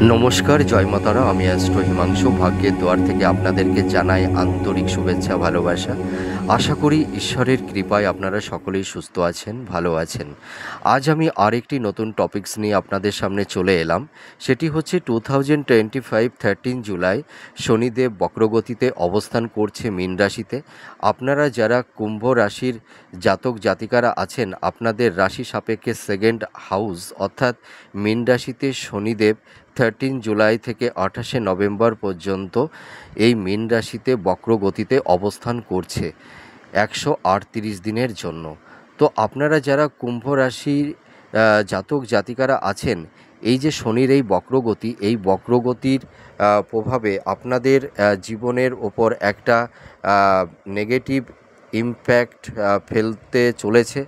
নমস্কার, জয় মাতারা। আমি অ্যাস্ট্রো হিমাংশু ভাগ্যের দুয়ার থেকে আপনাদেরকে জানাই আন্তরিক শুভেচ্ছা, ভালোবাসা। আশা করি ঈশ্বরের কৃপায় আপনারা সকলেই সুস্থ আছেন, ভালো আছেন। আজ আমি আরেকটি নতুন টপিকস নিয়ে আপনাদের সামনে চলে এলাম। সেটি হচ্ছে 2025 13 জুলাই শনিদেব বক্রগতিতে অবস্থান করছে মীন রাশিতে। আপনারা যারা কুম্ভ রাশির জাতক জাতিকারা আছেন, আপনাদের রাশি সাপেক্ষে সেকেন্ড হাউস অর্থাৎ মীন রাশিতে শনিদেব 13 জুলাই থেকে 28শে নভেম্বর পর্যন্ত এই মীন রাশিতে বক্রগতিতে অবস্থান করছে 138 দিনের জন্য। তো আপনারা যারা কুম্ভ রাশির জাতক জাতিকারা আছেন, এই যে শনির এই বক্রগতির প্রভাবে আপনাদের জীবনের ওপর একটা নেগেটিভ ইমপ্যাক্ট ফেলতে চলেছে,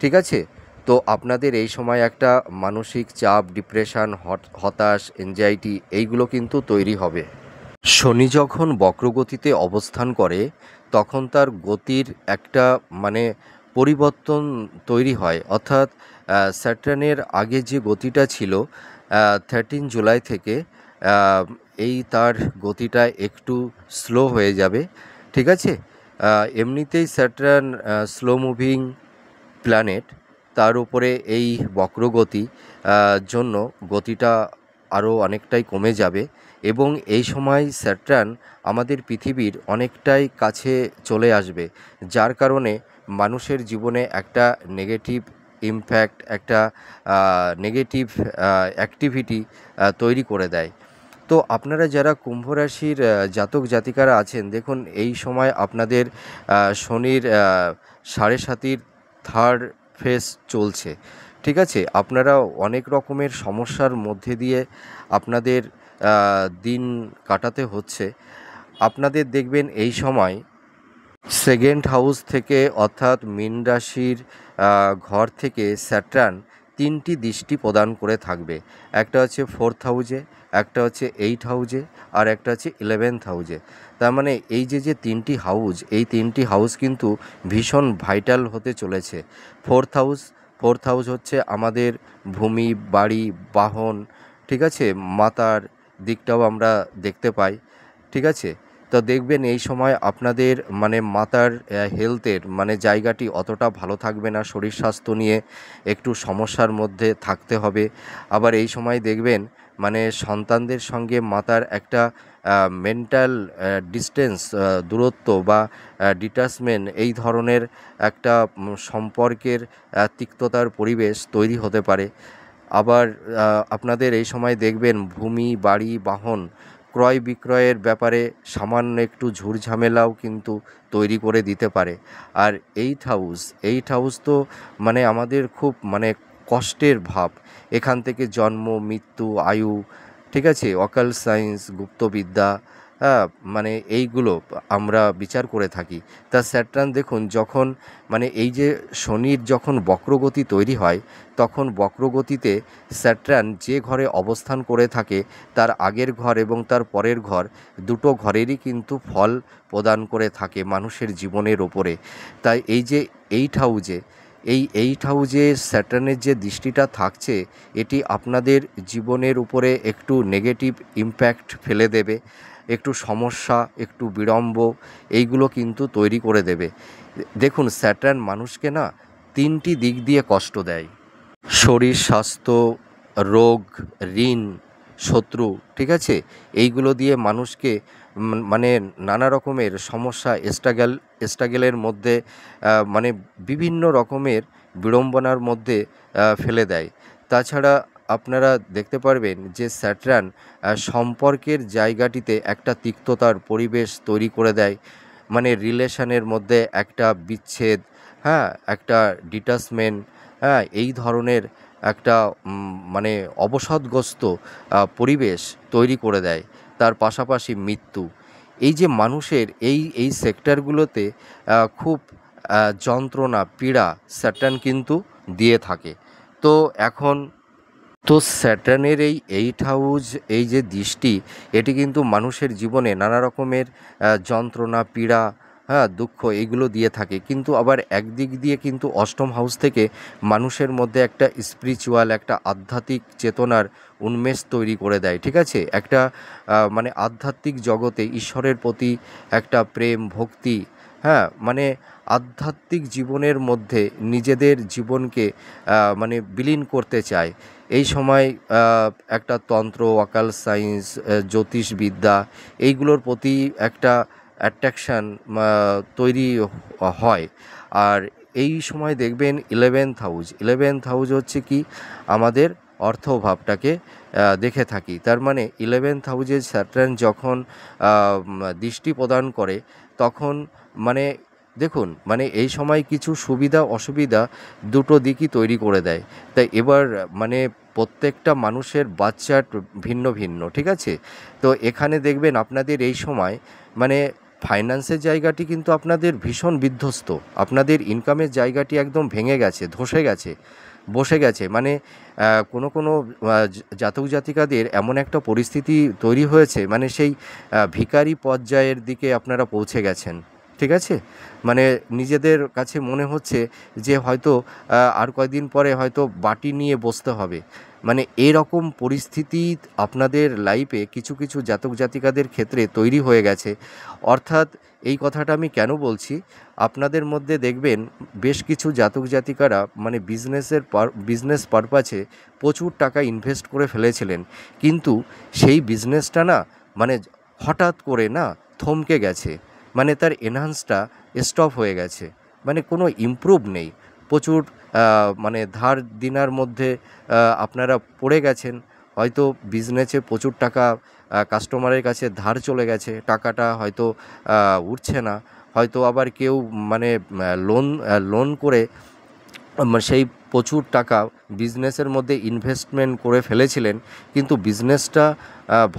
ঠিক আছে? তো আপনাদের এই সময় একটা মানসিক চাপ, ডিপ্রেশন, হতাশ, এনজাইটি এইগুলো কিন্তু তৈরি হবে। শনি যখন বক্রগতিতে অবস্থান করে তখন তার গতির একটা পরিবর্তন তৈরি হয়, অর্থাৎ স্যাটার্নের আগে যে গতিটা ছিল 13 জুলাই থেকে এই তার গতিটা একটু স্লো হয়ে যাবে, ঠিক আছে? এমনিতেই স্যাটার্ন স্লো মুভিং প্ল্যানেট, তার উপরে এই বক্রগতি জন্য গতিটা আরও অনেকটাই কমে যাবে এবং এই সময় স্যাটার্ন আমাদের পৃথিবীর অনেকটাই কাছে চলে আসবে, যার কারণে মানুষের জীবনে একটা নেগেটিভ ইমপ্যাক্ট, একটা নেগেটিভ অ্যাক্টিভিটি তৈরি করে দেয়। তো আপনারা যারা কুম্ভ রাশির জাতক জাতিকারা আছেন, দেখুন এই সময় আপনাদের শনির 7.5 থার্ড ফেজ চলছে, ঠিক আছে? আপনারা অনেক রকমের সমস্যার মধ্যে দিয়ে আপনাদের দিন কাটাতে হচ্ছে। আপনাদের দেখবেন এই সময় সেকেন্ড হাউস থেকে অর্থাৎ মীন রাশির ঘর থেকে স্যাটার্ন 3টি দৃষ্টি প্রদান করে থাকবে। একটা হচ্ছে 4th হাউজে, একটা হচ্ছে 8th হাউজে, আর একটা হচ্ছে 11th হাউজে। তার মানে এই যে 3টি হাউস, এই 3টি হাউস কিন্তু ভীষণ ভাইটাল হতে চলেছে। 4th হাউস হচ্ছে আমাদের ভূমি, বাড়ি, বাহন, ঠিক আছে? মাতার দিকটাও আমরা দেখতে পাই, ঠিক আছে? তো দেখবেন এই সময় আপনাদের মাতার হেলথের জায়গাটি অতটা ভালো থাকবে না, শরীর স্বাস্থ্য নিয়ে একটু সমস্যার মধ্যে থাকতে হবে। আবার এই সময় দেখবেন সন্তানদের সঙ্গে মাতার একটা মেন্টাল ডিস্টেন্স, দূরত্ব বা ডিটাচমেন্ট, এই ধরনের একটা সম্পর্কের তিক্ততার পরিবেশ তৈরি হতে পারে। আবার আপনাদের এই সময় দেখবেন ভূমি, বাড়ি, বাহন ক্রয় বিক্রয়ের ব্যাপারে সামান্য একটু ঝুটঝামেলাও কিন্তু তৈরি করে দিতে পারে। আর 8th হাউস তো আমাদের খুব কষ্টের ভাব। এখান থেকে জন্ম, মৃত্যু, আয়ু, ঠিক আছে? অকাল্ট সায়েন্স, গুপ্তবিদ্যা, হ্যাঁ, এইগুলো আমরা বিচার করে থাকি। তা স্যাটার্ন দেখুন যখন এই যে শনির যখন বক্রগতি তৈরি হয়, তখন বক্রগতিতে স্যাটার্ন যে ঘরে অবস্থান করে থাকে তার আগের ঘর এবং তার পরের ঘর, দুটো ঘরেরই কিন্তু ফল প্রদান করে থাকে মানুষের জীবনের ওপরে। তাই এই যে 8th হাউজে স্যাটার্নের যে দৃষ্টিটা থাকছে, এটি আপনাদের জীবনের উপরে একটু নেগেটিভ ইমপ্যাক্ট ফেলে দেবে, একটু সমস্যা, একটু বিড়ম্ব এইগুলো কিন্তু তৈরি করে দেবে। দেখুন স্যাটার্ন মানুষকে না 3টি দিক দিয়ে কষ্ট দেয়: শরীর স্বাস্থ্য, রোগ, ঋণ, শত্রু, ঠিক আছে? এইগুলো দিয়ে মানুষকে নানা রকমের সমস্যা, স্ট্রাগেলের মধ্যে বিভিন্ন রকমের বিড়ম্বনার মধ্যে ফেলে দেয়। তাছাড়া আপনারা দেখতে পারবেন যে স্যাটার্ন সম্পর্কের জায়গাটিতে একটা তিক্ততার পরিবেশ তৈরি করে দেয়, রিলেশনের মধ্যে একটা বিচ্ছেদ, হ্যাঁ, একটা ডিটাচমেন্ট, হ্যাঁ, এই ধরনের একটা অবসাদগ্রস্ত পরিবেশ তৈরি করে দেয়। তার পাশাপাশি মৃত্যু। এই যে মানুষের এই সেক্টরগুলোতে খুব যন্ত্রণা, পীড়া স্যাটার্ন কিন্তু দিয়ে থাকে। তো এখন স্যাটার্নের এই 8th হাউস, এই যে দৃষ্টি, এটি কিন্তু মানুষের জীবনে নানা রকমের যন্ত্রণা, পীড়া, হ্যাঁ, দুঃখ এইগুলো দিয়ে থাকে। কিন্তু আবার একদিক দিয়ে কিন্তু 8ম হাউস থেকে মানুষের মধ্যে একটা স্পিরিচুয়াল, একটা আধ্যাত্মিক চেতনার উন্মেষ তৈরি করে দেয়, ঠিক আছে? একটা মানে আধ্যাত্মিক জগতে ঈশ্বরের প্রতি একটা প্রেম ভক্তি, হ্যাঁ, মানে আধ্যাত্মিক জীবনের মধ্যে নিজেদের জীবনকে মানে বিলীন করতে চায়। এই সময় একটা তন্ত্র, অকাল সায়েন্স, জ্যোতিষবিদ্যা এইগুলোর প্রতি একটা অ্যাট্রাকশান তৈরি হয়। আর এই সময় দেখবেন 11th হাউস হচ্ছে কি আমাদের অর্থভাবটাকে দেখে থাকি। তার মানে 11th হাউসে স্যাটার্ন যখন দৃষ্টি প্রদান করে তখন মানে দেখুন মানে এই সময় কিছু সুবিধা অসুবিধা দুটো দিকই তৈরি করে দেয়। তাই এবার মানে প্রত্যেকটা মানুষের বাচ্চার ভিন্ন ভিন্ন, ঠিক আছে? তো এখানে দেখবেন আপনাদের এই সময় মানে ফাইন্যান্সের জায়গাটি কিন্তু আপনাদের ভীষণ বিধ্বস্ত, আপনাদের ইনকামের জায়গাটি একদম ভেঙে গেছে, ধসে গেছে, বসে গেছে। মানে কোনো কোনো জাতক জাতিকাদের এমন একটা পরিস্থিতি তৈরি হয়েছে মানে সেই ভিখারি পর্যায়ের দিকে আপনারা পৌঁছে গেছেন, ঠিক আছে? মানে নিজেদের কাছে মনে হচ্ছে যে হয়তো আর কয়দিন পরে হয়তো বাটি নিয়ে বসতে হবে। মানে এরকম পরিস্থিতি আপনাদের লাইফে কিছু কিছু জাতক জাতিকাদের ক্ষেত্রে তৈরি হয়ে গেছে। অর্থাৎ এই কথাটা আমি কেন বলছি, আপনাদের মধ্যে দেখবেন বেশ কিছু জাতক জাতিকারা মানে বিজনেস পারপাসে প্রচুর টাকা ইনভেস্ট করে ফেলেছিলেন, কিন্তু সেই বিজনেসটা না মানে হঠাৎ করে না থমকে গেছে, মানে তার এনহান্সটা স্টপ হয়ে গেছে, মানে কোনো ইমপ্রুভ নেই। প্রচুর মানে ধার দেনার মধ্যে আপনারা পড়ে গেছেন। হয়তো বিজনেসে প্রচুর টাকা কাস্টমারের কাছে ধার চলে গেছে, টাকাটা হয়তো উঠছে না। হয়তো আবার কেউ মানে লোন করে সেই প্রচুর টাকা বিজনেসের মধ্যে ইনভেস্টমেন্ট করে ফেলেছিলেন, কিন্তু বিজনেসটা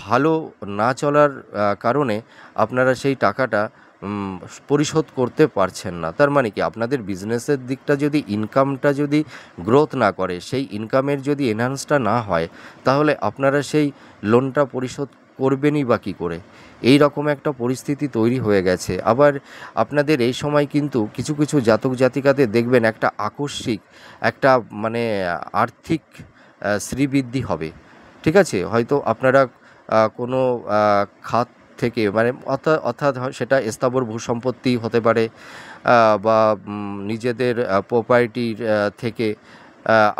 ভালো না চলার কারণে আপনারা সেই টাকাটা পরিশোধ করতে পারছেন না। তার মানে কি আপনাদের বিজনেসের দিকটা যদি ইনকামটা যদি গ্রোথ না করে, সেই ইনকামের যদি এনহান্সটা না হয়, তাহলে আপনারা সেই লোনটা পরিশোধ করবেনই বা কী করে? এই রকম একটা পরিস্থিতি তৈরি হয়ে গেছে। আবার আপনাদের এই সময় কিন্তু কিছু কিছু জাতক জাতিকাদের দেখবেন একটা আকস্মিক একটা মানে আর্থিক শ্রীবৃদ্ধি হবে, ঠিক আছে? হয়তো আপনারা কোনো খাত থেকে মানে অর্থাৎ সেটা স্থাবর ভূসম্পত্তি হতে পারে, বা নিজেদের প্রপার্টির থেকে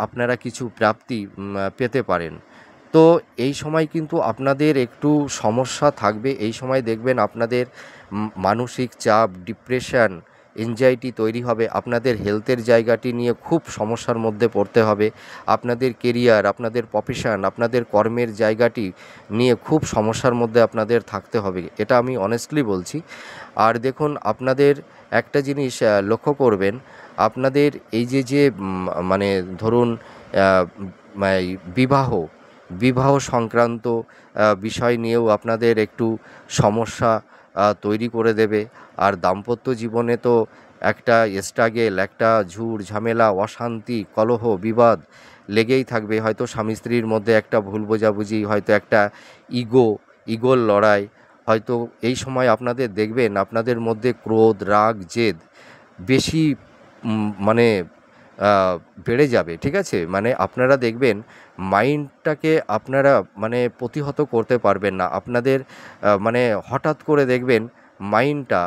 আপনারা কিছু প্রাপ্তি পেতে পারেন। তো এই সময় কিন্তু আপনাদের একটু সমস্যা থাকবে। এই সময় দেখবেন আপনাদের মানসিক চাপ, ডিপ্রেশন, এনজাইটি তৈরি হবে। আপনাদের হেলথের জায়গাটি নিয়ে খুব সমস্যার মধ্যে পড়তে হবে। আপনাদের কেরিয়ার, আপনাদের প্রফেশন, আপনাদের কর্মের জায়গাটি নিয়ে খুব সমস্যার মধ্যে আপনাদের থাকতে হবে, এটা আমি অনেস্টলি বলছি। আর দেখুন আপনাদের একটা জিনিস লক্ষ্য করবেন, আপনাদের এই যে মানে ধরুন এই বিবাহ সংক্রান্ত বিষয় নিয়েও আপনাদের একটু সমস্যা তৈরি করে দেবে। আর দাম্পত্য জীবনে তো একটা স্ট্রাগেল, একটা ঝুট ঝামেলা, অশান্তি, কলহ, বিবাদ লেগেই থাকবে। হয়তো স্বামী স্ত্রীর মধ্যে একটা ভুল বোঝাবুঝি, হয়তো একটা ইগোর লড়াই। হয়তো এই সময় আপনাদের দেখবেন আপনাদের মধ্যে ক্রোধ, রাগ, জেদ বেশি মানে বেড়ে যাবে, ঠিক আছে? মানে আপনারা দেখবেন মাইন্ডটাকে আপনারা মানে প্রতিহত করতে পারবেন না। আপনাদের মানে হঠাৎ করে দেখবেন মাইন্ডটা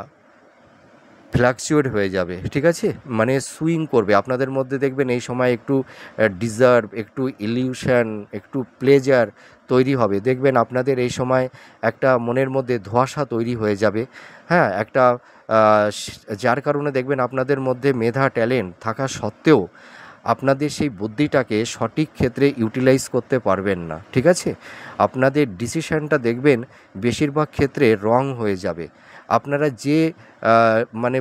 ফ্লাকচুয়েট হয়ে যাবে, ঠিক আছে? মানে সুইং করবে। আপনাদের মধ্যে দেখবেন এই সময় একটু ডিজার্ভ, একটু ইলিউশন, একটু প্লেজার তৈরি হবে। দেখবেন আপনাদের এই সময় একটা মনের মধ্যে ধোঁয়াশা তৈরি হয়ে যাবে, হ্যাঁ? একটা যার কারণে দেখবেন আপনাদের মধ্যে মেধা, ট্যালেন্ট থাকা সত্ত্বেও আপনাদের সেই বুদ্ধিটাকে সঠিক ক্ষেত্রে ইউটিলাইজ করতে পারবেন না, ঠিক আছে? আপনাদের ডিসিশানটা দেখবেন বেশিরভাগ ক্ষেত্রে রং হয়ে যাবে। আপনারা যে মানে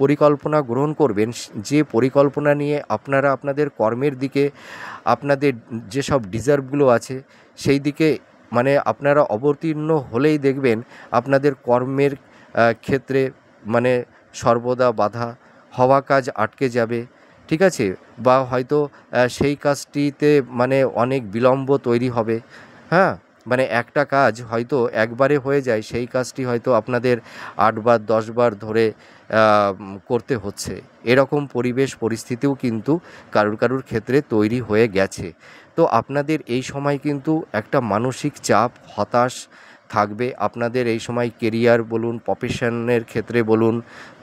পরিকল্পনা গ্রহণ করবেন, যে পরিকল্পনা নিয়ে আপনারা আপনাদের কর্মের দিকে আপনাদের যেসব ডিজার্ভগুলো আছে সেই দিকে মানে আপনারা অবতীর্ণ হলেই দেখবেন আপনাদের কর্মের ক্ষেত্রে মানে সর্বদা বাধা, হওয়া কাজ আটকে যাবে, ঠিক আছে? বা হয়তো সেই কাজটিতে মানে অনেক বিলম্ব তৈরি হবে, হ্যাঁ? মানে একটা কাজ হয়তো একবারে হয়ে যায়, সেই কাজটি হয়তো আপনাদের 8 বার 10 বার ধরে করতে হচ্ছে। এরকম পরিবেশ পরিস্থিতিও কিন্তু কারুর ক্ষেত্রে তৈরি হয়ে গেছে। তো আপনাদের এই সময় কিন্তু একটা মানসিক চাপ, হতাশ থাকবে। আপনাদের এই সময় কেরিয়ার বলুন, প্রফেশনের ক্ষেত্রে বলুন,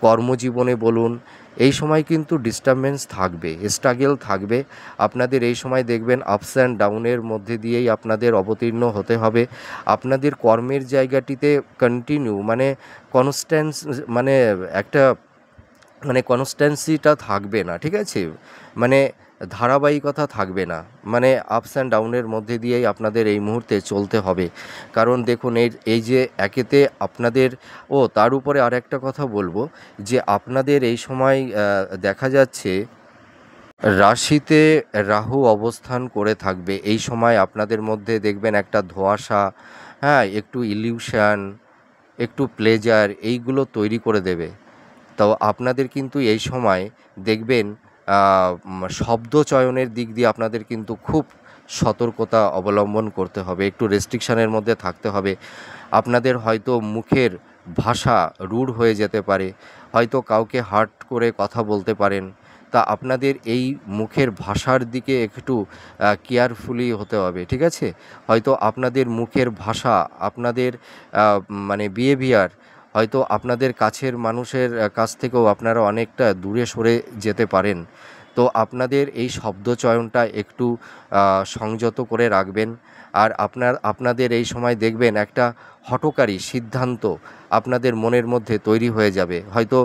কর্মজীবনে বলুন, এই সময় কিন্তু ডিস্টারবেন্স থাকবে, স্ট্রাগল থাকবে। আপনাদের এই সময় দেখবেন আপস অ্যান্ড ডাউনের মধ্যে দিয়েই আপনাদের অবতীর্ণ হতে হবে। আপনাদের কর্মের জায়গাটিতে কন্টিনিউ মানে কনস্ট্যান্স মানে একটা মানে কনস্ট্যান্সিটা থাকবে না, ঠিক আছে? মানে ধারাবাহিকতা থাকবে না, মানে আপস অ্যান্ড ডাউনের মধ্যে দিয়েই আপনাদের এই মুহূর্তে চলতে হবে। কারণ দেখুন এই যে একেতে আপনাদের তার উপরে আর একটা কথা বলবো যে আপনাদের এই সময় দেখা যাচ্ছে রাশিতে রাহু অবস্থান করে থাকবে। এই সময় আপনাদের মধ্যে দেখবেন একটা ধোঁয়াশা, হ্যাঁ, একটু ইলিউশন, একটু প্লেজার এইগুলো তৈরি করে দেবে। তো আপনাদের কিন্তু এই সময় দেখবেন শব্দ চয়নের দিক দিয়ে আপনাদের কিন্তু খুব সতর্কতা অবলম্বন করতে হবে, একটু রেস্ট্রিকশানের মধ্যে থাকতে হবে। আপনাদের হয়তো মুখের ভাষা রূঢ় হয়ে যেতে পারে, হয়তো কাউকে হার্ট করে কথা বলতে পারেন। তা আপনাদের এই মুখের ভাষার দিকে একটু কেয়ারফুলি হতে হবে, ঠিক আছে? হয়তো আপনাদের মুখের ভাষা, আপনাদের মানে বিহেভিয়ার হয়তো আপনাদের কাছের মানুষের কাছ থেকেও আপনারা অনেকটা দূরে সরে যেতে পারেন। তো আপনাদের এই শব্দচয়নটা একটু সংযত করে রাখবেন। আর আপনাদের এই সময় দেখবেন একটা হঠকারী সিদ্ধান্ত আপনাদের মনের মধ্যে তৈরি হয়ে যাবে, হয়তো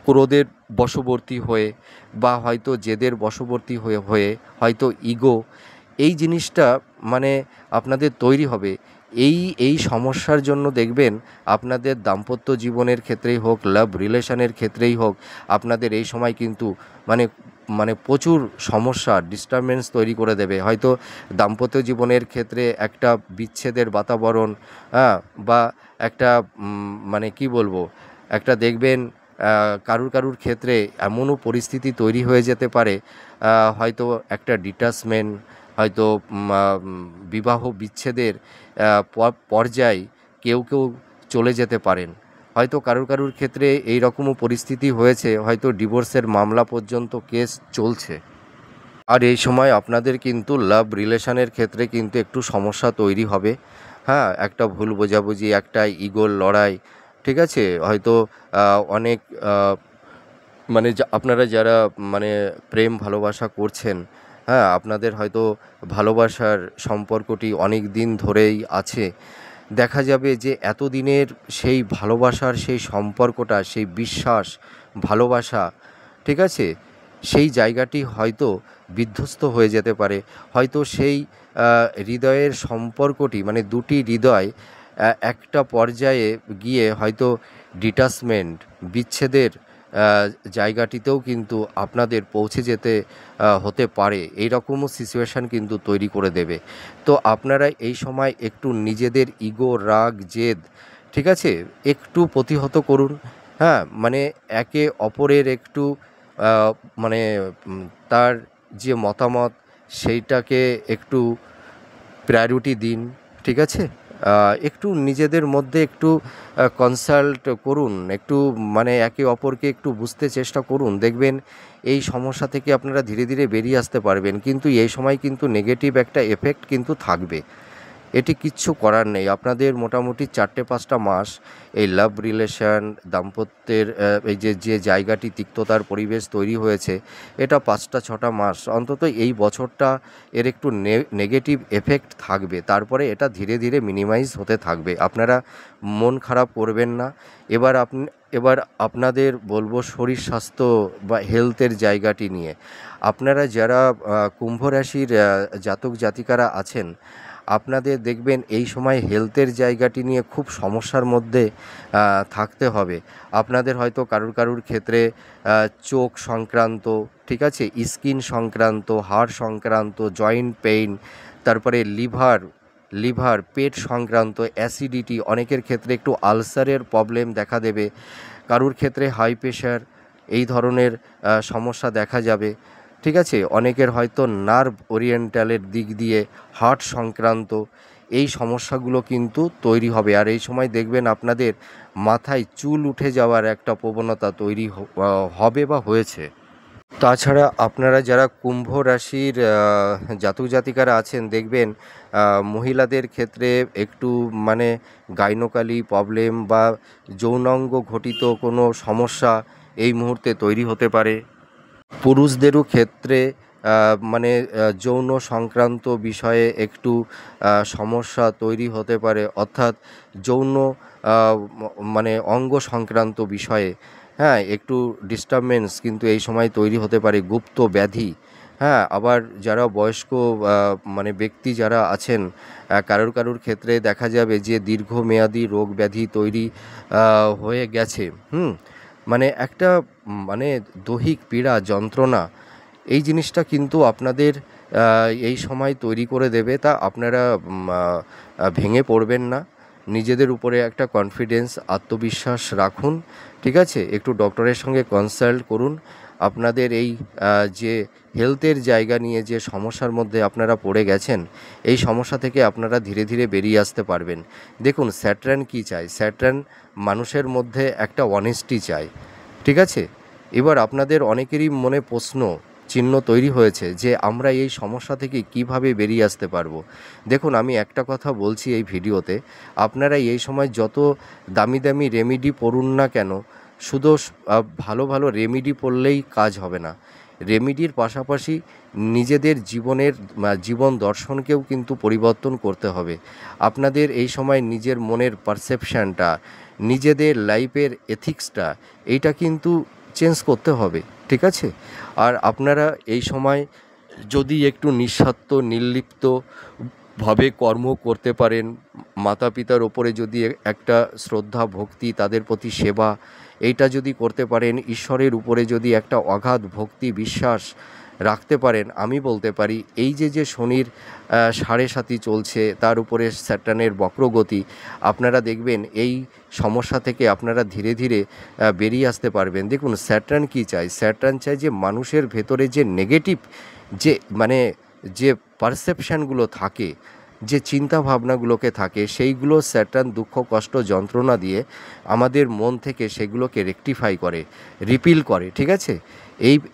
ক্রোধের বশবর্তী হয়ে, বা হয়তো জেদের বশবর্তী হয়ে হয়তো ইগো, এই জিনিসটা মানে আপনাদের তৈরি হবে। এই সমস্যার জন্য দেখবেন আপনাদের দাম্পত্য জীবনের ক্ষেত্রেই হোক, লাভ রিলেশনের ক্ষেত্রেই হোক, আপনাদের এই সময় কিন্তু মানে মানে প্রচুর সমস্যা, ডিস্টারবেন্স তৈরি করে দেবে। হয়তো দাম্পত্য জীবনের ক্ষেত্রে একটা বিচ্ছেদের বাতাবরণ, হ্যাঁ, বা একটা মানে কি বলবো, একটা দেখবেন কারুর ক্ষেত্রে এমনও পরিস্থিতি তৈরি হয়ে যেতে পারে, হয়তো একটা ডিটাচমেন্ট, হয়তো বিবাহ বিচ্ছেদের পর্যায়ে কেউ চলে যেতে পারেন। হয়তো কারুর ক্ষেত্রে এই রকমও পরিস্থিতি হয়েছে, হয়তো ডিভোর্সের মামলা পর্যন্ত কেস চলছে। আর এই সময় আপনাদের কিন্তু লাভ রিলেশনের ক্ষেত্রে কিন্তু একটু সমস্যা তৈরি হবে, হ্যাঁ, একটা ভুল বোঝাবুঝি, একটা ইগোর লড়াই, ঠিক আছে? হয়তো অনেক মানে আপনারা যারা মানে প্রেম ভালোবাসা করছেন, হ্যাঁ, আপনাদের হয়তো ভালোবাসার সম্পর্কটি অনেক দিন ধরেই আছে। দেখা যাবে যে এতদিনের সেই ভালোবাসার সেই সম্পর্কটা, সেই বিশ্বাস, ভালোবাসা, ঠিক আছে, সেই জায়গাটি হয়তো বিধ্বস্ত হয়ে যেতে পারে। হয়তো সেই হৃদয়ের সম্পর্কটি মানে দুটি হৃদয় একটা পর্যায়ে গিয়ে হয়তো ডিটাচমেন্ট, বিচ্ছেদের জায়গাটিতেও কিন্তু আপনাদের পৌঁছে যেতে হতে পারে। এই রকমও সিচুয়েশান কিন্তু তৈরি করে দেবে। তো আপনারা এই সময় একটু নিজেদের ইগো, রাগ, জেদ, ঠিক আছে, একটু প্রতিহত করুন, হ্যাঁ, মানে একে অপরের একটু মানে তার যে মতামত সেইটাকে একটু প্রায়োরিটি দিন, ঠিক আছে? একটু নিজেদের মধ্যে একটু কনসাল্ট করুন, একটু মানে একে অপরকে একটু বুঝতে চেষ্টা করুন। দেখবেন এই সমস্যা থেকে আপনারা ধীরে ধীরে বেরিয়ে আসতে পারবেন। কিন্তু এই সময় কিন্তু নেগেটিভ একটা এফেক্ট কিন্তু থাকবে, এটি কিচ্ছু করার নেই। আপনাদের মোটামুটি 4-5টা মাস এই লাভ রিলেশন, দাম্পত্যের এই যে জায়গাটি তিক্ততার পরিবেশ তৈরি হয়েছে, এটা 5-6টা মাস অন্তত এই বছরটা এর একটু নেগেটিভ এফেক্ট থাকবে। তারপরে এটা ধীরে ধীরে মিনিমাইজ হতে থাকবে। আপনারা মন খারাপ করবেন না। এবার আপনাদের বলবো শরীর স্বাস্থ্য বা হেলথের জায়গাটি নিয়ে। আপনারা যারা কুম্ভ রাশির জাতক জাতিকারা আছেন, আপনাদের দেখবেন এই সময় হেলথের জায়গাটি নিয়ে খুব সমস্যার মধ্যে থাকতে হবে। আপনাদের হয়তো কারুর ক্ষেত্রে চোখ সংক্রান্ত, ঠিক আছে, স্কিন সংক্রান্ত, হাড় সংক্রান্ত, জয়েন্ট পেইন, তারপরে লিভার পেট সংক্রান্ত অ্যাসিডিটি, অনেকের ক্ষেত্রে একটু আলসারের প্রবলেম দেখা দেবে, কারুর ক্ষেত্রে হাই প্রেশার, এই ধরনের সমস্যা দেখা যাবে, ঠিক আছে? অনেকের হয়তো নার্ভ ওরিয়েন্টালের দিক দিয়ে হার্ট সংক্রান্ত এই সমস্যাগুলো কিন্তু তৈরি হবে। আর এই সময় দেখবেন আপনাদের মাথায় চুল উঠে যাওয়ার একটা প্রবণতা তৈরি হবে বা হয়েছে। তাছাড়া আপনারা যারা কুম্ভ রাশির জাতক জাতিকারা আছেন দেখবেন মহিলাদের ক্ষেত্রে একটু মানে গাইনোকালি প্রবলেম বা যৌনাঙ্গ ঘটিত কোনো সমস্যা এই মুহূর্তে তৈরি হতে পারে। পুরুষদেরও ক্ষেত্রে মানে যৌন সংক্রান্ত বিষয়ে একটু সমস্যা তৈরি হতে পারে, অর্থাৎ যৌন মানে অঙ্গ সংক্রান্ত বিষয়ে হ্যাঁ একটু ডিস্টারবেন্স কিন্তু এই সময় তৈরি হতে পারে, গুপ্ত ব্যাধি। হ্যাঁ, আবার যারা বয়স্ক মানে ব্যক্তি যারা আছেন কারোর কারোর ক্ষেত্রে দেখা যাবে যে দীর্ঘমেয়াদী রোগ ব্যাধি তৈরি হয়ে গেছে। মানে একটা মানে দৈহিক পীড়া যন্ত্রণা এই জিনিসটা কিন্তু আপনাদের এই সময় তৈরি করে দেবে। তা আপনারা ভেঙে পড়বেন না, নিজেদের উপরে একটা কনফিডেন্স আত্মবিশ্বাস রাখুন, ঠিক আছে? একটু ডক্টরের সঙ্গে কনসাল্ট করুন। আপনাদের এই যে হেলথের জায়গা নিয়ে যে সমস্যার মধ্যে আপনারা পড়ে গেছেন এই সমস্যা থেকে আপনারা ধীরে ধীরে বেরিয়ে আসতে পারবেন। দেখুন স্যাটার্ন কী চায়, স্যাটার্ন মানুষের মধ্যে একটা অনেস্টি চায়, ঠিক আছে? এবার আপনাদের অনেকেরই মনে প্রশ্ন চিহ্ন তৈরি হয়েছে যে আমরা এই সমস্যা থেকে কিভাবে বেরিয়ে আসতে পারবো। দেখুন আমি একটা কথা বলছি এই ভিডিওতে, আপনারা এই সময় যত দামি দামি রেমেডি পড়ুন না কেন, শুধু ভালো ভালো রেমেডি পড়লেই কাজ হবে না। রেমেডির পাশাপাশি নিজেদের জীবনের জীবন দর্শনকেও কিন্তু পরিবর্তন করতে হবে। আপনাদের এই সময় নিজের মনের পারসেপশানটা, নিজেদের লাইফের এথিক্সটা এইটা কিন্তু চেঞ্জ করতে হবে, ঠিক আছে? আর আপনারা এই সময় যদি একটু নিঃস্বার্থ নির্লিপ্তভাবে কর্ম করতে পারেন, মাতা পিতার ওপরে যদি একটা শ্রদ্ধা ভক্তি, তাদের প্রতি সেবা এইটা যদি করতে পারেন, ঈশ্বরের উপরে যদি একটা অগাধ ভক্তি বিশ্বাস রাখতে পারেন, আমি বলতে পারি এই যে শনির সাড়ে সাতি চলছে, তার উপরে স্যাটার্নের বক্রগতি, আপনারা দেখবেন এই সমস্যা থেকে আপনারা ধীরে ধীরে বেরিয়ে আসতে পারবেন। দেখুন স্যাটার্ন কী চায়, স্যাটার্ন চায় যে মানুষের ভেতরে যে নেগেটিভ যে মানে যে পারসেপশানগুলো থাকে, যে চিন্তা ভাবনাগুলোকে থাকে, সেইগুলো স্যাটার্ন দুঃখ কষ্ট যন্ত্রণা দিয়ে আমাদের মন থেকে সেগুলোকে রেকটিফাই করে, রিপিল করে, ঠিক আছে?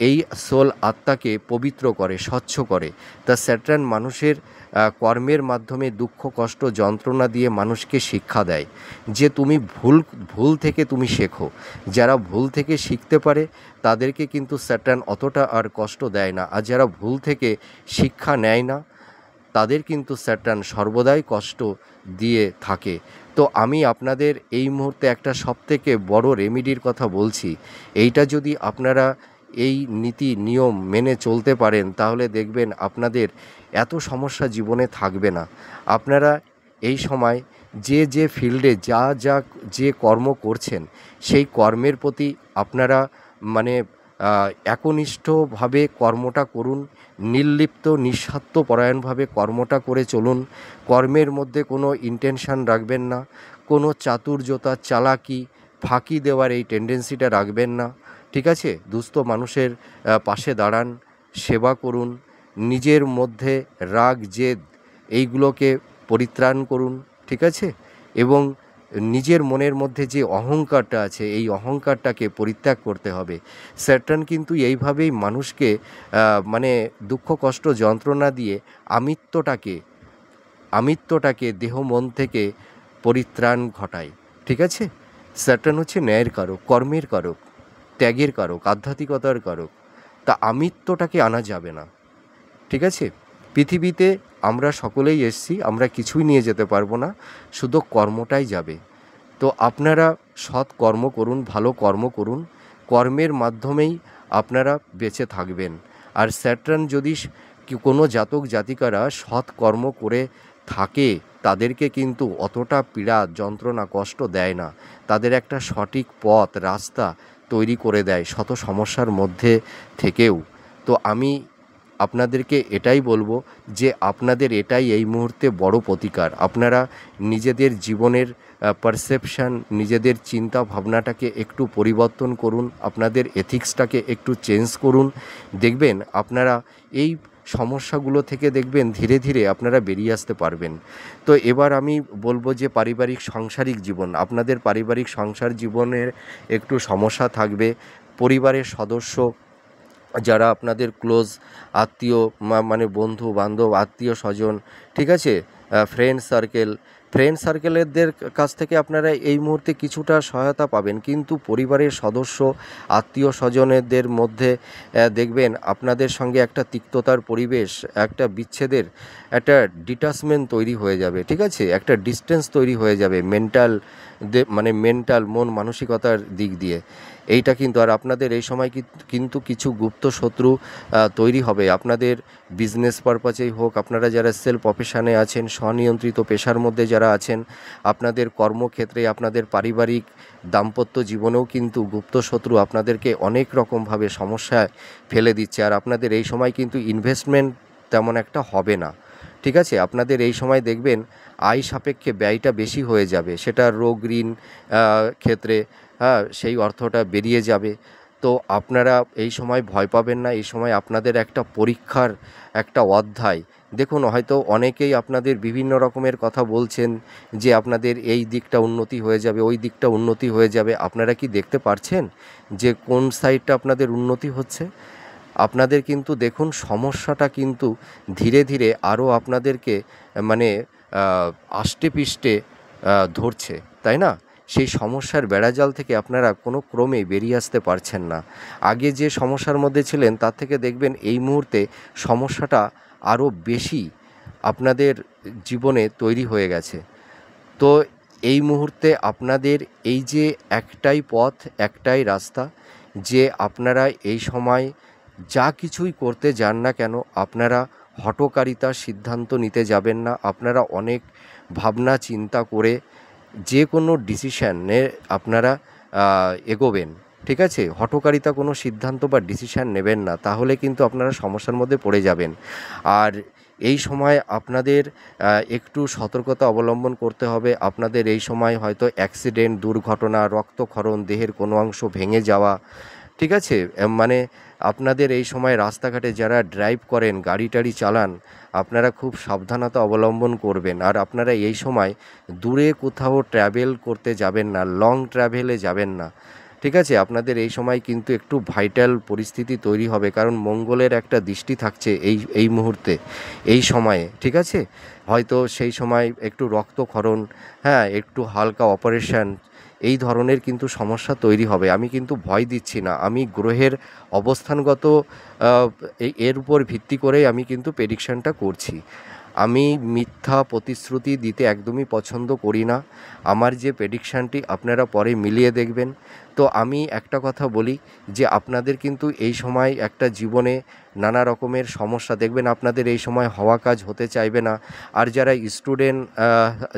এই সোল আত্মাকে পবিত্র করে, স্বচ্ছ করে। তা স্যাটার্ন মানুষের কর্মের মাধ্যমে দুঃখ কষ্ট যন্ত্রণা দিয়ে মানুষকে শিক্ষা দেয় যে তুমি ভুল থেকে তুমি শেখো। যারা ভুল থেকে শিখতে পারে তাদেরকে কিন্তু স্যাটার্ন অতটা আর কষ্ট দেয় না, আর যারা ভুল থেকে শিক্ষা নেয় না তাদের কিন্তু স্যাটার্ন সর্বদাই কষ্ট দিয়ে থাকে। তো আমি আপনাদের এই মুহূর্তে একটা সবথেকে বড় রেমেডির কথা বলছি, এইটা যদি আপনারা এই নীতি নিয়ম মেনে চলতে পারেন তাহলে দেখবেন আপনাদের এত সমস্যা জীবনে থাকবে না। আপনারা এই সময় যে ফিল্ডে যে কর্ম করছেন সেই কর্মের প্রতি আপনারা মানে একনিষ্ঠভাবে কর্মটা করুন, নির্লিপ্ত নিঃস্বার্থপরায়ণভাবে কর্মটা করে চলুন। কর্মের মধ্যে কোনো ইন্টেনশন রাখবেন না, কোনো চাতুর্যতা চালাকি ফাঁকি দেওয়ার এই টেন্ডেন্সিটা রাখবেন না, ঠিক আছে? দুস্থ মানুষের পাশে দাঁড়ান, সেবা করুন, নিজের মধ্যে রাগ জেদ এইগুলোকে পরিত্রাণ করুন, ঠিক আছে? এবং নিজের মনের মধ্যে যে অহংকারটা আছে এই অহংকারটাকে পরিত্যাগ করতে হবে। স্যাটার্ন কিন্তু এইভাবেই মানুষকে মানে দুঃখ কষ্ট যন্ত্রণা দিয়ে আমিত্বটাকে দেহ মন থেকে পরিত্রাণ ঘটায়, ঠিক আছে? স্যাটার্ন হচ্ছে ন্যায়ের কারক, কর্মের কারক, ত্যাগের কারক, আধ্যাত্মিকতার কারক। তা আমিত্বটাকে আনা যাবে না, ঠিক আছে? পৃথিবীতে আমরা সকলেই এসছি, আমরা কিছুই নিয়ে যেতে পারবো না, শুধু কর্মটাই যাবে। তো আপনারা সৎ কর্ম করুন, ভালো কর্ম করুন, কর্মের মাধ্যমেই আপনারা বেঁচে থাকবেন। আর স্যাটার্ন যদি কোনো জাতক জাতিকারা সৎ কর্ম করে থাকে তাদেরকে কিন্তু অতটা পীড়া যন্ত্রণা কষ্ট দেয় না, তাদের একটা সঠিক পথ রাস্তা তৈরি করে দেয় শত সমস্যার মধ্যে থেকেও। তো আমি আপনাদেরকে এটাই বলবো যে আপনাদের এটাই এই মুহূর্তে বড় প্রতিকার। আপনারা নিজেদের জীবনের পারসেপশান, নিজেদের চিন্তা ভাবনাটাকে একটু পরিবর্তন করুন, আপনাদের এথিক্সটাকে একটু চেঞ্জ করুন, দেখবেন আপনারা এই সমস্যাগুলো থেকে দেখবেন ধীরে ধীরে আপনারা বেরিয়ে আসতে পারবেন। তো এবার আমি বলবো যে পারিবারিক সাংসারিক জীবন, আপনাদের পারিবারিক সংসার জীবনের একটু সমস্যা থাকবে, পরিবারের সদস্য যারা আপনাদের ক্লোজ আত্মীয়, মানে বন্ধু বান্ধব, আত্মীয় স্বজন, ঠিক আছে, ফ্রেন্ড সার্কেলেরদের কাছ থেকে আপনারা এই মুহূর্তে কিছুটা সহায়তা পাবেন, কিন্তু পরিবারের সদস্য, আত্মীয় স্বজনেদের মধ্যে দেখবেন আপনাদের সঙ্গে একটা তিক্ততার পরিবেশ, একটা বিচ্ছেদের একটা ডিটাচমেন্ট তৈরি হয়ে যাবে, ঠিক আছে, একটা ডিস্টেন্স তৈরি হয়ে যাবে মেন্টাল মন মানসিকতার দিক দিয়ে। এইটা কিন্তু, আর আপনাদের এই সময় কিন্তু কিছু গুপ্ত শত্রু তৈরি হবে আপনাদের বিজনেস পারপাসেই হোক, আপনারা যারা সেলফ প্রফেশনে আছেন, স্বনিয়ন্ত্রিত পেশার মধ্যে যারা আছেন, আপনাদের কর্মক্ষেত্রে, আপনাদের পারিবারিক দাম্পত্য জীবনেও কিন্তু গুপ্ত শত্রু আপনাদেরকে অনেক রকমভাবে সমস্যায় ফেলে দিচ্ছে। আর আপনাদের এই সময় কিন্তু ইনভেস্টমেন্ট তেমন একটা হবে না, ঠিক আছে। আপনাদের এই সময় দেখবেন আয় সাপেক্ষে ব্যয়টা বেশি হয়ে যাবে, সেটা রোগ ঋণ ক্ষেত্রে, হ্যাঁ, সেই অর্থটা বেরিয়ে যাবে। তো আপনারা এই সময় ভয় পাবেন না, এই সময় আপনাদের একটা পরীক্ষার একটা অধ্যায়। দেখুন, হয়তো অনেকেই আপনাদের বিভিন্ন রকমের কথা বলছেন যে আপনাদের এই দিকটা উন্নতি হয়ে যাবে, ওই দিকটা উন্নতি হয়ে যাবে। আপনারা কি দেখতে পারছেন যে কোন সাইডটা আপনাদের উন্নতি হচ্ছে? আপনাদের কিন্তু দেখুন সমস্যাটা কিন্তু ধীরে ধীরে আরও আপনাদেরকে মানে আষ্টেপৃষ্ঠে ধরছে, তাই না? সেই সমস্যার বেড়াজাল থেকে আপনারা কোনো ক্রমেই বেরিয়ে আসতে পারছেন না। আগে যে সমস্যার মধ্যে ছিলেন তার থেকে দেখবেন এই মুহূর্তে সমস্যাটা আরও বেশি আপনাদের জীবনে তৈরি হয়ে গেছে। তো এই মুহূর্তে আপনাদের এই যে একটাই পথ, একটাই রাস্তা, যে আপনারা এই সময় যা কিছুই করতে যান না কেন, আপনারা হঠকারিতার সিদ্ধান্ত নিতে যাবেন না। আপনারা অনেক ভাবনা চিন্তা করে যে কোনো ডিসিশানে আপনারা এগোবেন, ঠিক আছে। হঠকারিতা কোনো সিদ্ধান্ত বা ডিসিশান নেবেন না, তাহলে কিন্তু আপনারা সমস্যার মধ্যে পড়ে যাবেন। আর এই সময় আপনাদের একটু সতর্কতা অবলম্বন করতে হবে। আপনাদের এই সময় হয়তো অ্যাক্সিডেন্ট, দুর্ঘটনা, রক্তক্ষরণ, দেহের কোনো অংশ ভেঙে যাওয়া, ঠিক আছে, মানে আপনাদের এই সময় রাস্তাঘাটে যারা ড্রাইভ করেন, গাড়ি টাড়ি চালান, আপনারা খুব সাবধানতা অবলম্বন করবেন। আর আপনারা এই সময় দূরে কোথাও ট্র্যাভেল করতে যাবেন না, লং ট্র্যাভেলে যাবেন না, ঠিক আছে। আপনাদের এই সময় কিন্তু একটু ভাইটাল পরিস্থিতি তৈরি হবে, কারণ মঙ্গলের একটা দৃষ্টি থাকছে এই মুহূর্তে, এই সময়ে, ঠিক আছে। হয়তো সেই সময় একটু রক্তক্ষরণ, হ্যাঁ, একটু হালকা অপারেশন, এই ধরনের কিন্তু সমস্যা তৈরি হবে। আমি কিন্তু ভয় দিচ্ছি না, আমি গ্রহের অবস্থানগত এর উপর ভিত্তি করেই আমি কিন্তু প্রেডিকশানটা করছি। আমি মিথ্যা প্রতিশ্রুতি দিতে একদমই পছন্দ করি না। আমার যে প্রেডিকশানটি আপনারা পরে মিলিয়ে দেখবেন। তো আমি একটা কথা বলি যে আপনাদের কিন্তু এই সময় একটা জীবনে নানা রকমের সমস্যা দেখবেন, আপনাদের এই সময় হওয়া কাজ হতে চাইবে না। আর যারা স্টুডেন্ট,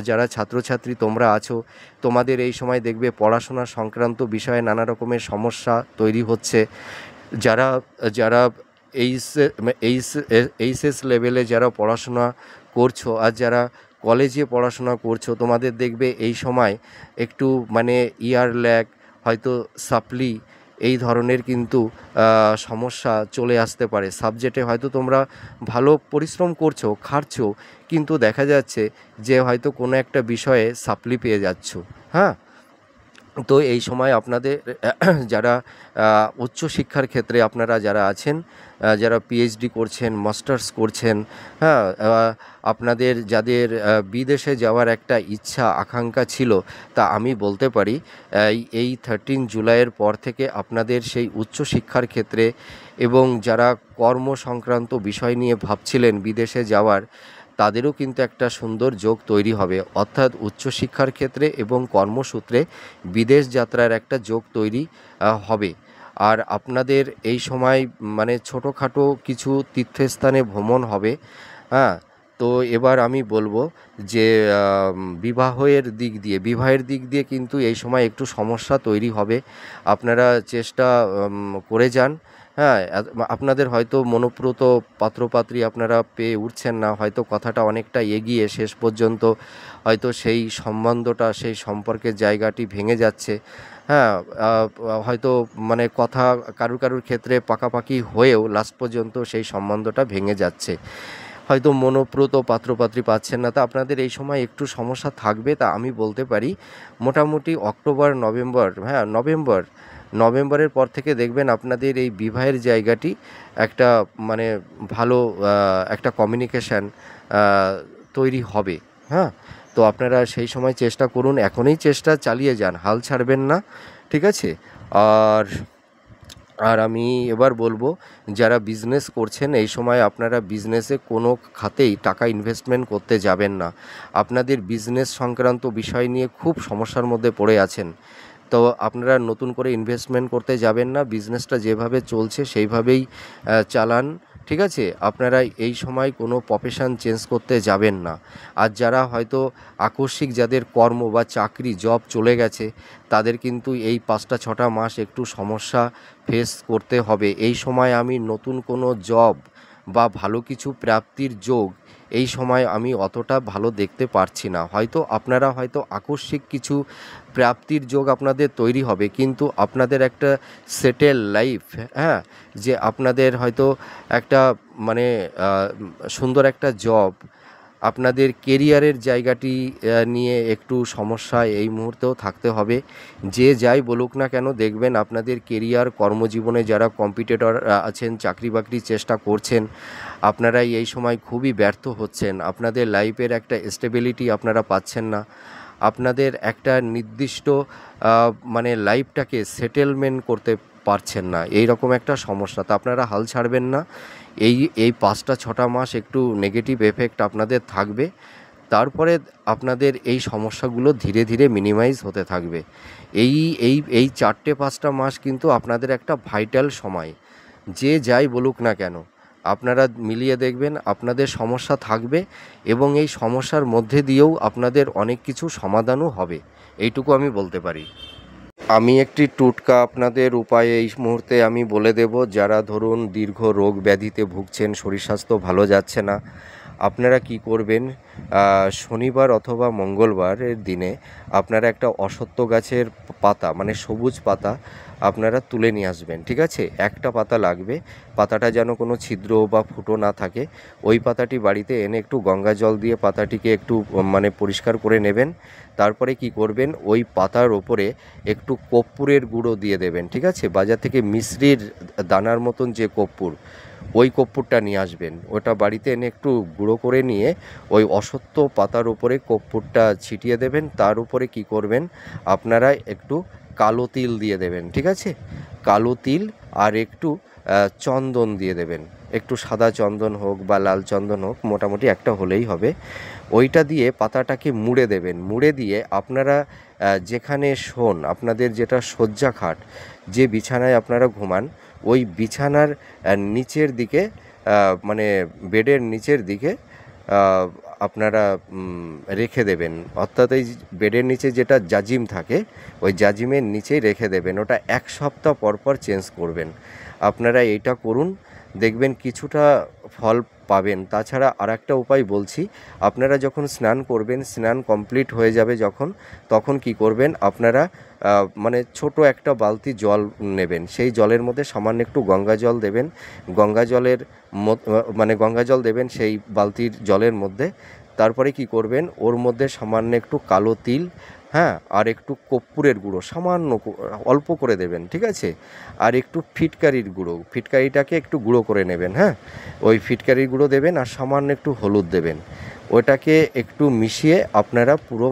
যারা ছাত্রছাত্রী তোমরা আছো, তোমাদের এই সময় দেখবে পড়াশোনা সংক্রান্ত বিষয়ে নানা রকমের সমস্যা তৈরি হচ্ছে। যারা যারা এইচএস লেভেলে যারা পড়াশোনা করছো, আর যারা কলেজে পড়াশোনা করছো, তোমাদের দেখবে এই সময় একটু মানে ইয়ার ল্যাগ, হয়তো সাপ্লি, এই ধরনের কিন্তু সমস্যা চলে আসতে পারে। সাবজেক্টে হয়তো তোমরা ভালো পরিশ্রম করছো, খাটছো, কিন্তু দেখা যাচ্ছে যে হয়তো কোনো একটা বিষয়ে সাপ্লি পেয়ে যাচ্ছ, হ্যাঁ। তো এই সময় আপনাদের যারা উচ্চশিক্ষার ক্ষেত্রে আপনারা যারা আছেন, যারা পিএইচডি করছেন, মাস্টার্স করছেন, হ্যাঁ, আপনাদের যাদের বিদেশে যাওয়ার একটা ইচ্ছা আকাঙ্ক্ষা ছিল, তা আমি বলতে পারি এই 13 জুলাইয়ের পর থেকে আপনাদের সেই উচ্চশিক্ষার ক্ষেত্রে, এবং যারা কর্ম সংক্রান্ত বিষয় নিয়ে ভাবছিলেন বিদেশে যাওয়ার, তাদেরও কিন্তু একটা সুন্দর যোগ তৈরি হবে। অর্থাৎ উচ্চশিক্ষার ক্ষেত্রে এবং কর্মসূত্রে বিদেশ যাত্রার একটা যোগ তৈরি হবে। আর আপনাদের এই সময় মানে ছোটোখাটো কিছু তীর্থস্থানে ভ্রমণ হবে, হ্যাঁ। তো এবার আমি বলবো যে বিবাহের দিক দিয়ে কিন্তু এই সময় একটু সমস্যা তৈরি হবে। আপনারা চেষ্টা করে যান, হ্যাঁ। আপনাদের হয়তো মনপ্রত পাত্রপাত্রী আপনারা পেয়ে উঠছেন না, হয়তো কথাটা অনেকটা এগিয়ে শেষ পর্যন্ত হয়তো সেই সম্বন্ধটা, সেই সম্পর্কের জায়গাটি ভেঙে যাচ্ছে, হ্যাঁ। হয়তো মানে কথা কারুর ক্ষেত্রে পাকাপাকি হয়েও লাস্ট পর্যন্ত সেই সম্বন্ধটা ভেঙে যাচ্ছে, হয়তো মনপ্রত পাত্রপাত্রী পাচ্ছেন না। তা আপনাদের এই সময় একটু সমস্যা থাকবে, তা আমি বলতে পারি মোটামুটি অক্টোবর, নভেম্বর, হ্যাঁ, নভেম্বর নভেম্বরের পর থেকে দেখবেন আপনাদের এই বিবাহের জায়গাটি একটা মানে ভালো একটা কমিউনিকেশান তৈরি হবে। হ্যাঁ, তো আপনারা সেই সময় চেষ্টা করুন, এখনই চেষ্টা চালিয়ে যান, হাল ছাড়বেন না, ঠিক আছে? আর আর আমি এবার বলবো, যারা বিজনেস করছেন এই সময় আপনারা বিজনেসে কোনো খাতেই টাকা ইনভেস্টমেন্ট করতে যাবেন না। আপনাদের বিজনেস সংক্রান্ত বিষয় নিয়ে খুব সমস্যার মধ্যে পড়ে আছেন, তো আপনারা নতুন করে ইনভেস্টমেন্ট করতে যাবেন না। বিজনেসটা যেভাবে চলছে সেইভাবেই চালান, ঠিক আছে? আপনারা এই সময় কোনো প্রফেশন চেঞ্জ করতে যাবেন না। আর যারা হয়তো আকস্মিক যাদের কর্ম বা চাকরি জব চলে গেছে, তাদের কিন্তু এই 5-6টা মাস একটু সমস্যা ফেস করতে হবে। এই সময় আমি নতুন কোনো জব বা ভালো কিছু প্রাপ্তির যোগ এই সময় আমি অতটা ভালো দেখতে পারছি না। হয়তো আপনারা হয়তো আকস্মিক কিছু প্রাপ্তির যোগ আপনাদের তৈরি হবে, কিন্তু আপনাদের একটা সেটেল লাইফ, হ্যাঁ, যে আপনাদের হয়তো একটা মানে সুন্দর একটা জব, আপনাদের কেরিয়ারের জায়গাটি নিয়ে একটু সমস্যা এই মুহূর্তেও থাকতে হবে। যে যাই বলুক না কেন, দেখবেন আপনাদের কেরিয়ার কর্মজীবনে যারা কম্পিটিটর আছেন, চাকরি বাকরির চেষ্টা করছেন, আপনারাই এই সময় খুবই ব্যর্থ হচ্ছেন। আপনাদের লাইফের একটা স্টেবিলিটি আপনারা পাচ্ছেন না। আপনাদের একটা নির্দিষ্ট মানে লাইফটাকে সেটেলমেন্ট করতে পারছেন না, এই রকম একটা সমস্যা। তো আপনারা হাল ছাড়বেন না। এই 5-6টা মাস একটু নেগেটিভ এফেক্ট আপনাদের থাকবে, তারপরে আপনাদের এই সমস্যাগুলো ধীরে ধীরে মিনিমাইজ হতে থাকবে। এই এই এই 4-5টা মাস কিন্তু আপনাদের একটা ভাইটাল সময়। যে যাই বলুক না কেন, আপনারা মিলিয়ে দেখবেন আপনাদের সমস্যা থাকবে, এবং এই সমস্যার মধ্যে দিয়েও আপনাদের অনেক কিছু সমাধানও হবে, এইটুকু আমি বলতে পারি। আমি একটি টোটকা আপনাদের উপায় এই মুহূর্তে আমি বলে দেব। যারা ধরুন দীর্ঘ রোগ ব্যাধিতে ভুগছেন, শরীর স্বাস্থ্য ভালো যাচ্ছে না, আপনারা কি করবেন, শনিবার অথবা মঙ্গলবারের দিনে আপনারা একটা অশ্বত্থ গাছের পাতা, মানে সবুজ পাতা আপনারা তুলে নিয়ে আসবেন, ঠিক আছে? একটা পাতা লাগবে, পাতাটা যেন কোনো ছিদ্র বা ফুটো না থাকে। ওই পাতাটি বাড়িতে এনে একটু গঙ্গা জল দিয়ে পাতাটিকে একটু মানে পরিষ্কার করে নেবেন। তারপরে কি করবেন, ওই পাতার ওপরে একটু কর্পূরের গুঁড়ো দিয়ে দেবেন, ঠিক আছে? বাজার থেকে মিশ্রির দানার মতন যে কর্পূর, ওই কর্পূরটা নিয়ে আসবেন। ওটা বাড়িতে এনে একটু গুঁড়ো করে নিয়ে ওই অশ্বত্থ পাতার উপরে কর্পূরটা ছিটিয়ে দেবেন। তার উপরে কি করবেন, আপনারা একটু কালো তিল দিয়ে দেবেন, ঠিক আছে? কালো তিল আর একটু চন্দন দিয়ে দেবেন। একটু সাদা চন্দন হোক বা লাল চন্দন হোক, মোটামুটি একটা হলেই হবে। ওইটা দিয়ে পাতাটাকে মুড়ে দেবেন। মুড়ে দিয়ে আপনারা যেখানে শোন, আপনাদের যেটা শয্যা খাট, যে বিছানায় আপনারা ঘুমান, ওই বিছানার নিচের দিকে মানে বেডের নিচের দিকে আপনারা রেখে দেবেন। অর্থাৎ এই বেডের নিচে যেটা জাজিম থাকে, ওই জাজিমের নিচেই রেখে দেবেন। ওটা 1 সপ্তাহ পর পর চেঞ্জ করবেন। আপনারা এইটা করুন, দেখবেন কিছুটা ফল পাবেন। তাছাড়া আরেকটা উপায় বলছি, আপনারা যখন স্নান করবেন, স্নান কমপ্লিট হয়ে যাবে যখন, তখন কি করবেন, আপনারা মানে ছোট একটা বালতি জল নেবেন। সেই জলের মধ্যে সামান্য একটু গঙ্গা জল দেবেন। গঙ্গা জলের মানে গঙ্গা জল দেবেন সেই বালতির জলের মধ্যে। তারপরে কি করবেন, ওর মধ্যে সামান্য একটু কালো তিল, হ্যাঁ, আর একটু কর্পূরের গুঁড়ো সামান্য অল্প করে দেবেন, ঠিক আছে? আর একটু ফিটকারির গুঁড়ো, ফিটকারিটাকে একটু গুঁড়ো করে নেবেন, হ্যাঁ, ওই ফিটকারির গুঁড়ো দেবেন আর সামান্য একটু হলুদ দেবেন। ওটাকে একটু মিশিয়ে আপনারা পুরো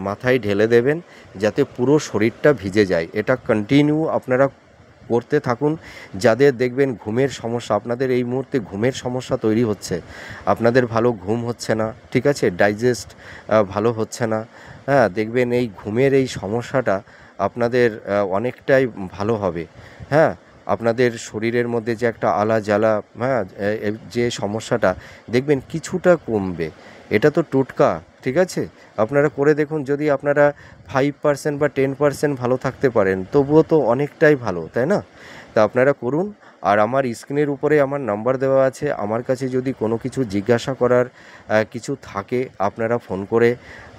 মাথায় ঢেলে দেবেন, যাতে পুরো শরীরটা ভিজে যায়। এটা কন্টিনিউ আপনারা করতে থাকুন। যাদের দেখবেন ঘুমের সমস্যা, আপনাদের এই মুহূর্তে ঘুমের সমস্যা তৈরি হচ্ছে, আপনাদের ভালো ঘুম হচ্ছে না, ঠিক আছে? ডাইজেস্ট ভালো হচ্ছে না, হ্যাঁ, দেখবেন এই ঘুমের এই সমস্যাটা আপনাদের অনেকটাই ভালো হবে, হ্যাঁ। আপনাদের শরীরের মধ্যে যে একটা আলা জ্বালা, হ্যাঁ, যে সমস্যাটা দেখবেন কিছুটা কমবে। এটা তো টোটকা, ঠিক আছে? আপনারা করে দেখুন। যদি আপনারা 5% বা 10% ভালো থাকতে পারেন, তবুও তো অনেকটাই ভালো, তাই না? তা আপনারা করুন। আর আমার স্ক্রিনের উপরে আমার নাম্বার দেওয়া আছে। আমার কাছে যদি কোনো কিছু জিজ্ঞাসা করার কিছু থাকে, আপনারা ফোন করে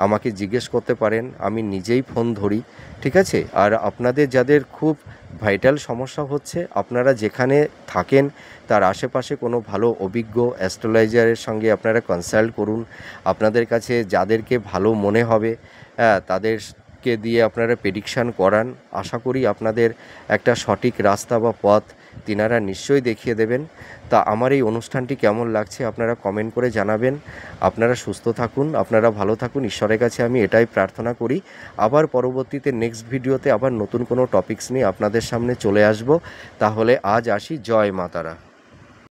আমাকে জিজ্ঞেস করতে পারেন। আমি নিজেই ফোন ধরি, ঠিক আছে? আর আপনাদের যাদের খুব ভাইটাল সমস্যা হচ্ছে, আপনারা যেখানে থাকেন তার আশেপাশে কোনো ভালো অভিজ্ঞ অ্যাস্ট্রোলজারের সঙ্গে আপনারা কনসাল্ট করুন। আপনাদের কাছে যাদেরকে ভালো মনে হবে, হ্যাঁ, তাদেরকে কে দিয়ে আপনারা প্রেডিকশান করান, আশা করি আপনাদের একটা সঠিক রাস্তা বা পথ তিনারা নিশ্চয়ই দেখিয়ে দেবেন। তা আমার এই অনুষ্ঠানটি কেমন লাগছে আপনারা কমেন্ট করে জানাবেন। আপনারা সুস্থ থাকুন, আপনারা ভালো থাকুন, ঈশ্বরের কাছে আমি এটাই প্রার্থনা করি। আবার পরবর্তীতে নেক্সট ভিডিওতে আবার নতুন কোনো টপিকস নিয়ে আপনাদের সামনে চলে আসব। তাহলে আজ আসি, জয় মা তারা।